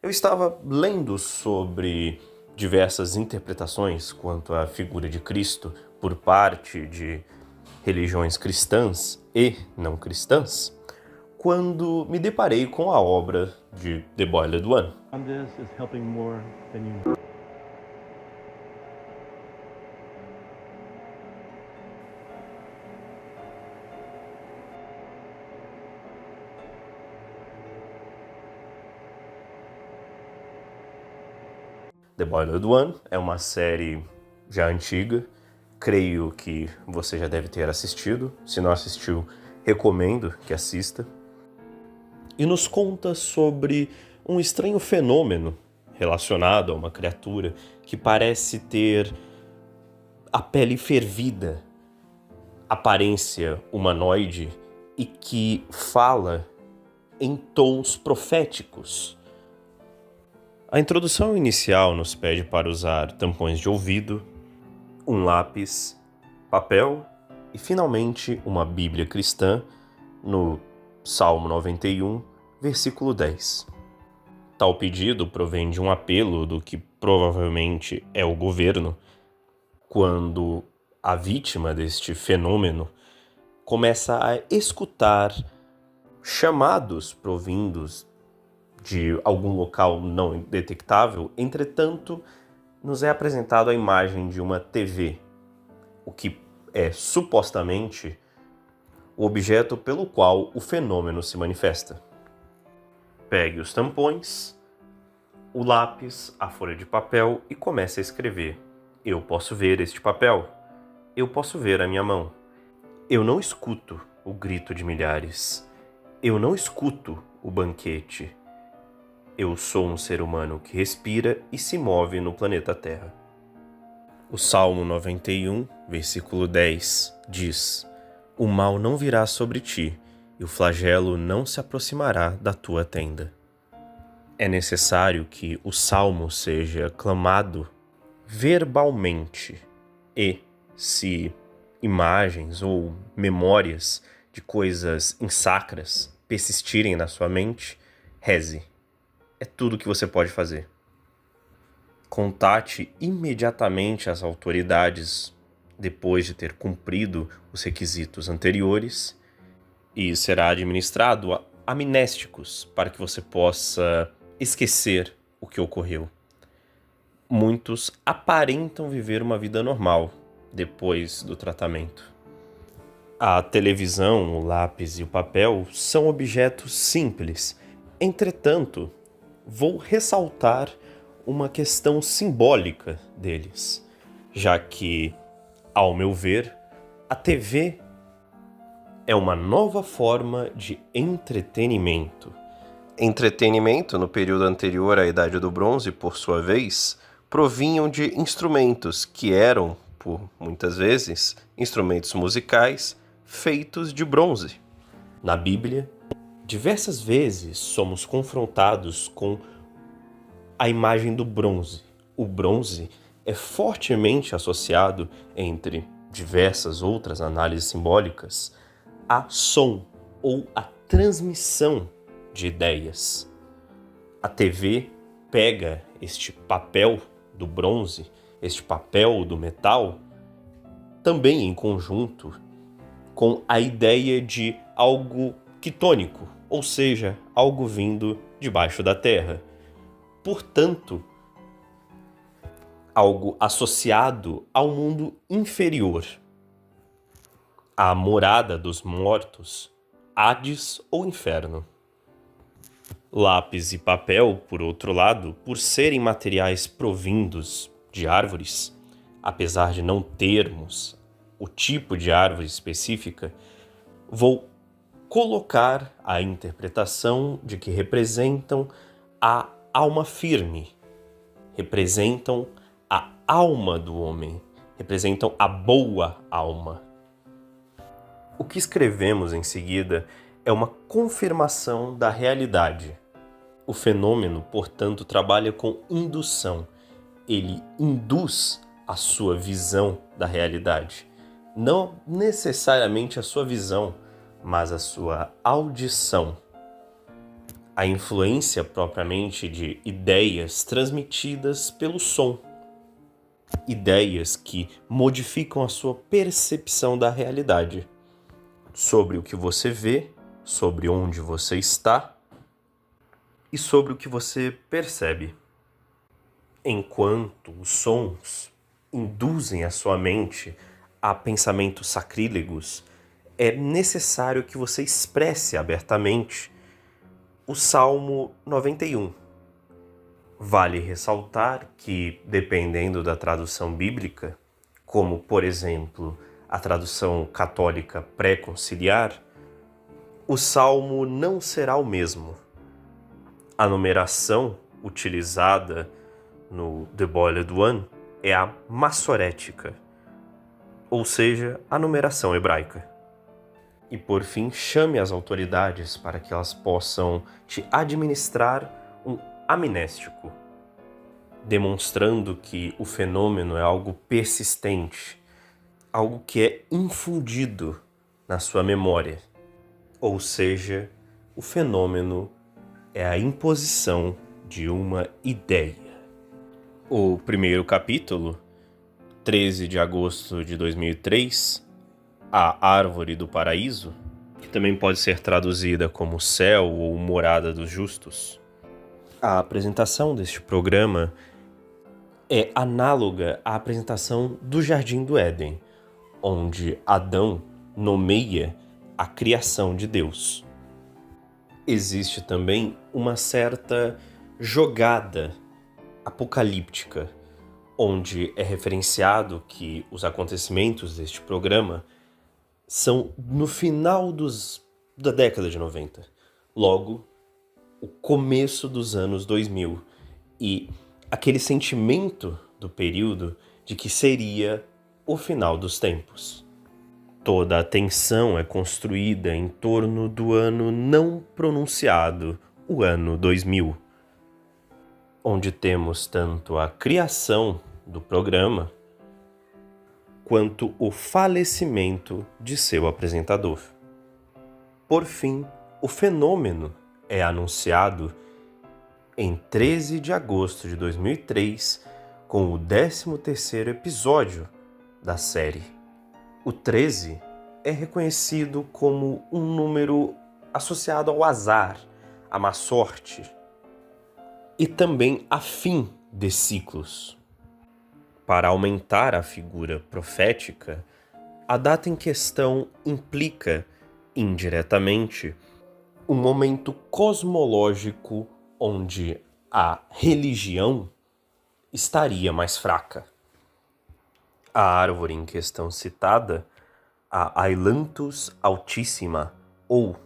Eu estava lendo sobre diversas interpretações quanto à figura de Cristo por parte de religiões cristãs e não cristãs, quando me deparei com a obra de The Boiled One. This is helping more than you. The Boiled One é uma série já antiga, creio que você já deve ter assistido. Se não assistiu, recomendo que assista. E nos conta sobre um estranho fenômeno relacionado a uma criatura que parece ter a pele fervida, aparência humanoide e que fala em tons proféticos. A introdução inicial nos pede para usar tampões de ouvido, um lápis, papel e, finalmente, uma Bíblia cristã no Salmo 91, versículo 10. Tal pedido provém de um apelo do que provavelmente é o governo, quando a vítima deste fenômeno começa a escutar chamados provindos de algum local não detectável. Entretanto, nos é apresentado a imagem de uma TV, o que é supostamente o objeto pelo qual o fenômeno se manifesta. Pegue os tampões, o lápis, a folha de papel e comece a escrever. Eu posso ver este papel. Eu posso ver a minha mão. Eu não escuto o grito de milhares. Eu não escuto o banquete. Eu sou um ser humano que respira e se move no planeta Terra. O Salmo 91, versículo 10, diz: O mal não virá sobre ti, e o flagelo não se aproximará da tua tenda. É necessário que o Salmo seja clamado verbalmente e, se imagens ou memórias de coisas insacras persistirem na sua mente, reze. É tudo que você pode fazer. Contate imediatamente as autoridades depois de ter cumprido os requisitos anteriores e será administrado amnésticos para que você possa esquecer o que ocorreu. Muitos aparentam viver uma vida normal depois do tratamento. A televisão, o lápis e o papel são objetos simples. Entretanto, vou ressaltar uma questão simbólica deles, já que, ao meu ver, a TV é uma nova forma de entretenimento. Entretenimento, no período anterior à Idade do Bronze, por sua vez, provinham de instrumentos que eram, por muitas vezes, instrumentos musicais feitos de bronze. Na Bíblia, diversas vezes somos confrontados com a imagem do bronze. O bronze é fortemente associado, entre diversas outras análises simbólicas, a som ou a transmissão de ideias. A TV pega este papel do bronze, este papel do metal, também em conjunto com a ideia de algo quitônico, ou seja, algo vindo debaixo da terra. Portanto, algo associado ao mundo inferior, à morada dos mortos, Hades ou inferno. Lápis e papel, por outro lado, por serem materiais provindos de árvores, apesar de não termos o tipo de árvore específica, vou colocar a interpretação de que representam a alma firme, representam a alma do homem, representam a boa alma. O que escrevemos em seguida é uma confirmação da realidade. O fenômeno, portanto, trabalha com indução. Ele induz a sua visão da realidade. Não necessariamente a sua visão, mas a sua audição. a influência propriamente de ideias transmitidas pelo som. Ideias que modificam a sua percepção da realidade, sobre o que você vê, sobre onde você está e sobre o que você percebe. Enquanto os sons induzem a sua mente a pensamentos sacrílegos, é necessário que você expresse abertamente o Salmo 91. Vale ressaltar que, dependendo da tradução bíblica, como, por exemplo, a tradução católica pré-conciliar, o salmo não será o mesmo. A numeração utilizada no The Boiled One é a massorética, ou seja, a numeração hebraica. E por fim, chame as autoridades para que elas possam te administrar um amnéstico, demonstrando que o fenômeno é algo persistente, algo que é infundido na sua memória. Ou seja, o fenômeno é a imposição de uma ideia. O primeiro capítulo, 13 de agosto de 2003, A Árvore do Paraíso, que também pode ser traduzida como Céu ou Morada dos Justos. A apresentação deste programa é análoga à apresentação do Jardim do Éden, onde Adão nomeia a criação de Deus. Existe também uma certa jogada apocalíptica, onde é referenciado que os acontecimentos deste programa são no final da década de 90, logo o começo dos anos 2000, e aquele sentimento do período de que seria o final dos tempos. Toda a tensão é construída em torno do ano não pronunciado, o ano 2000, onde temos tanto a criação do programa quanto o falecimento de seu apresentador. Por fim, o fenômeno é anunciado em 13 de agosto de 2003 com o 13º episódio da série. O 13 é reconhecido como um número associado ao azar, à má sorte e também a fim de ciclos. Para aumentar a figura profética, a data em questão implica, indiretamente, um momento cosmológico onde a religião estaria mais fraca. A árvore em questão citada, a Ailanthus altissima, ou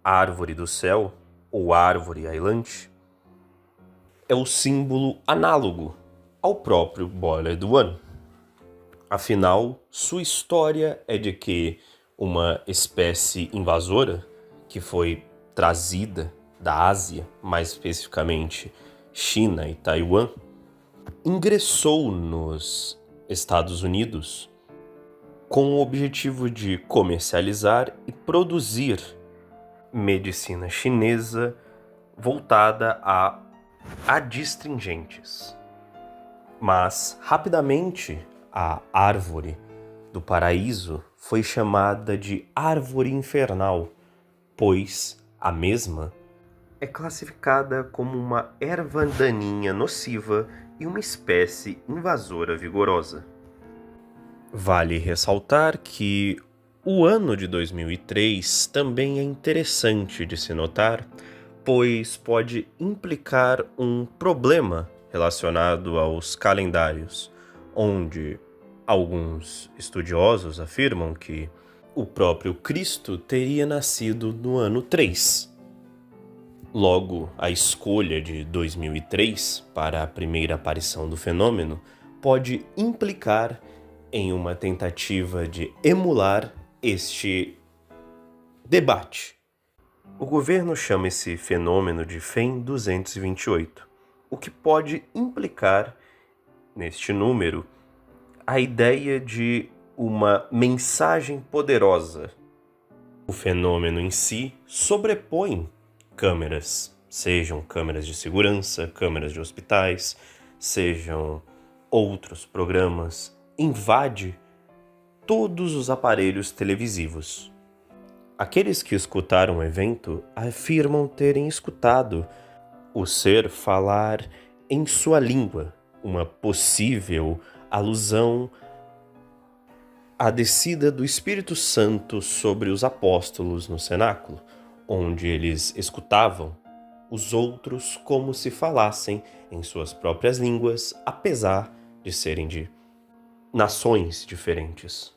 árvore do céu, ou árvore ailante, é o símbolo análogo ao próprio Boiled One. Afinal, sua história é de que uma espécie invasora, que foi trazida da Ásia, mais especificamente China e Taiwan, ingressou nos Estados Unidos com o objetivo de comercializar e produzir medicina chinesa voltada a adstringentes. Mas, rapidamente, a árvore do paraíso foi chamada de árvore infernal, pois a mesma é classificada como uma erva daninha nociva e uma espécie invasora vigorosa. Vale ressaltar que o ano de 2003 também é interessante de se notar, pois pode implicar um problema relacionado aos calendários, onde alguns estudiosos afirmam que o próprio Cristo teria nascido no ano 3. Logo, a escolha de 2003 para a primeira aparição do fenômeno pode implicar em uma tentativa de emular este debate. O governo chama esse fenômeno de FEM 228, o que pode implicar, neste número, a ideia de uma mensagem poderosa. O fenômeno em si sobrepõe câmeras, sejam câmeras de segurança, câmeras de hospitais, sejam outros programas, invade todos os aparelhos televisivos. Aqueles que escutaram o evento afirmam terem escutado o ser falar em sua língua, uma possível alusão à descida do Espírito Santo sobre os apóstolos no cenáculo, onde eles escutavam os outros como se falassem em suas próprias línguas, apesar de serem de nações diferentes.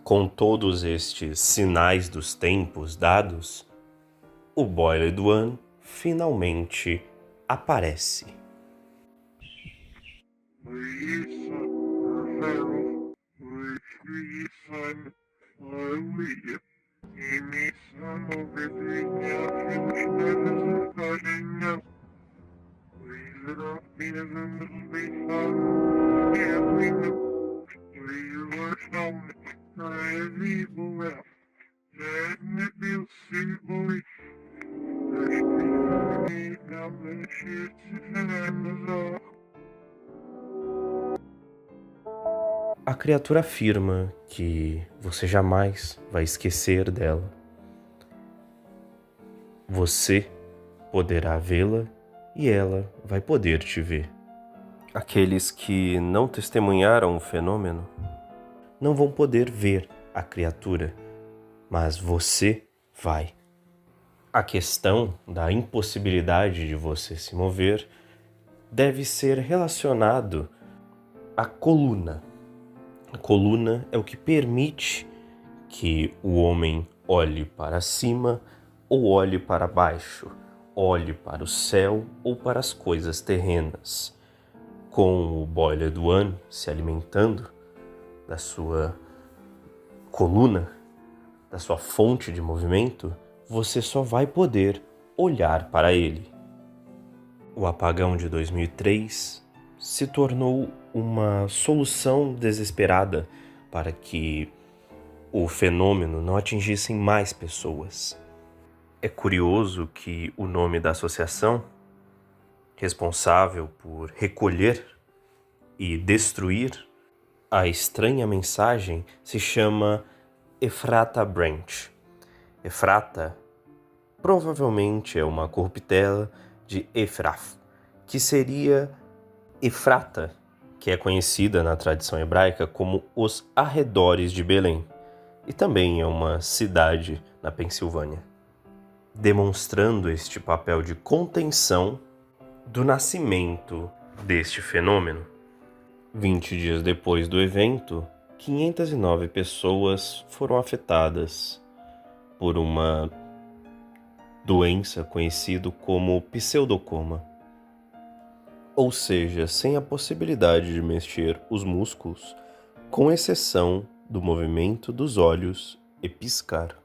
Com todos estes sinais dos tempos dados, o Boiled One finalmente aparece. A criatura afirma que você jamais vai esquecer dela. Você poderá vê-la e ela vai poder te ver. Aqueles que não testemunharam o fenômeno não vão poder ver a criatura, mas você vai. A questão da impossibilidade de você se mover deve ser relacionado à coluna. A coluna é o que permite que o homem olhe para cima ou olhe para baixo, olhe para o céu ou para as coisas terrenas. Com o Boiled One se alimentando da sua coluna, da sua fonte de movimento, você só vai poder olhar para ele. O apagão de 2003 se tornou uma solução desesperada para que o fenômeno não atingisse mais pessoas. É curioso que o nome da associação, responsável por recolher e destruir a estranha mensagem, se chama Ephrata Branch. Ephrata provavelmente é uma corruptela de Ephrath, que seria Efrata, que é conhecida na tradição hebraica como os arredores de Belém, e também é uma cidade na Pensilvânia, demonstrando este papel de contenção do nascimento deste fenômeno. 20 dias depois do evento, 509 pessoas foram afetadas por uma doença conhecida como pseudocoma, ou seja, sem a possibilidade de mexer os músculos, com exceção do movimento dos olhos e piscar.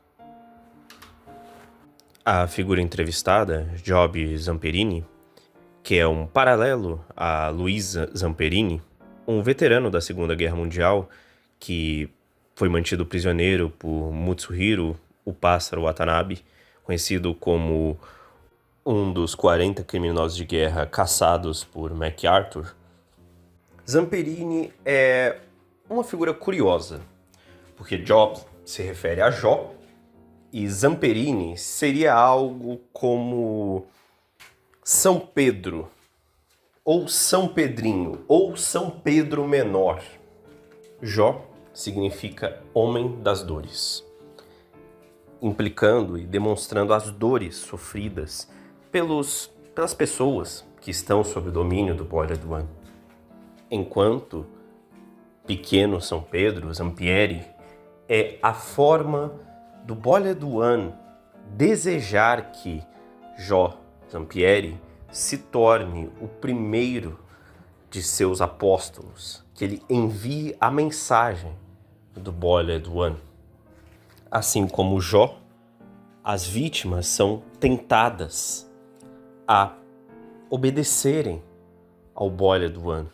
A figura entrevistada, Job Zamperini, que é um paralelo a Luisa Zamperini, um veterano da Segunda Guerra Mundial que foi mantido prisioneiro por Mutsuhiro, o pássaro Watanabe, conhecido como um dos 40 criminosos de guerra caçados por MacArthur. Zamperini é uma figura curiosa, porque Job se refere a Jó e Zamperini seria algo como São Pedro, ou São Pedrinho, ou São Pedro Menor. Jó significa homem das dores, implicando e demonstrando as dores sofridas pelas pessoas que estão sob o domínio do Boiled One. Enquanto pequeno São Pedro, Zampieri, é a forma do Boiled One desejar que Jó, Zampieri, se torne o primeiro de seus apóstolos, que ele envie a mensagem do Boiled One. Assim como Jó, as vítimas são tentadas a obedecerem ao Boiled One,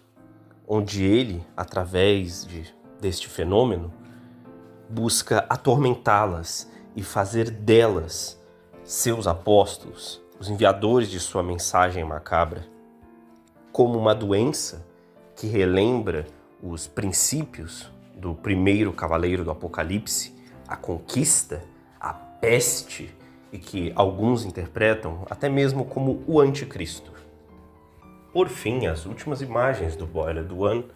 onde ele, através deste fenômeno, busca atormentá-las e fazer delas seus apóstolos, os enviadores de sua mensagem macabra, como uma doença que relembra os princípios do primeiro cavaleiro do Apocalipse, a conquista, a peste, e que alguns interpretam até mesmo como o anticristo. Por fim, as últimas imagens do Boiled One,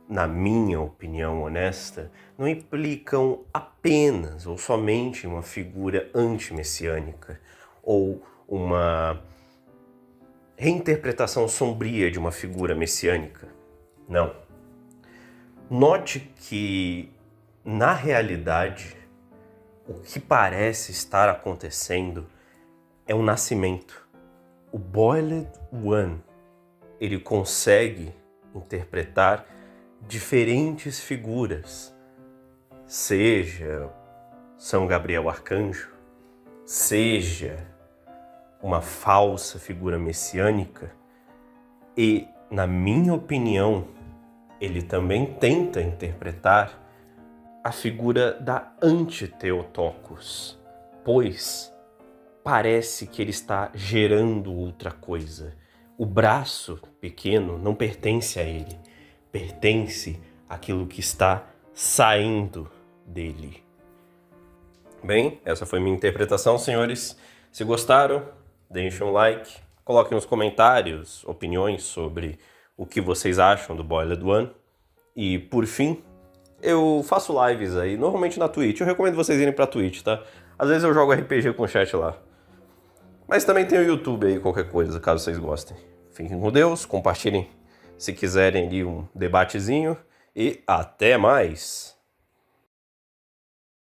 na minha opinião honesta, não implicam apenas ou somente uma figura antimessiânica ou uma reinterpretação sombria de uma figura messiânica. Não. Note que, na realidade, o que parece estar acontecendo é um nascimento. O Boiled One, ele consegue interpretar diferentes figuras, seja São Gabriel Arcanjo, seja uma falsa figura messiânica, e, na minha opinião, ele também tenta interpretar a figura da Anti-Theotokos, pois parece que ele está gerando outra coisa. O braço pequeno não pertence a ele, pertence àquilo que está saindo dele. Bem, essa foi minha interpretação, senhores. Se gostaram, deixem um like, coloquem nos comentários opiniões sobre o que vocês acham do Boiled One. E, por fim, eu faço lives aí, normalmente na Twitch. Eu recomendo vocês irem pra Twitch, tá? Às vezes eu jogo RPG com chat lá. Mas também tem o YouTube aí, qualquer coisa, caso vocês gostem. Fiquem com Deus, compartilhem se quiserem ali um debatezinho. E até mais!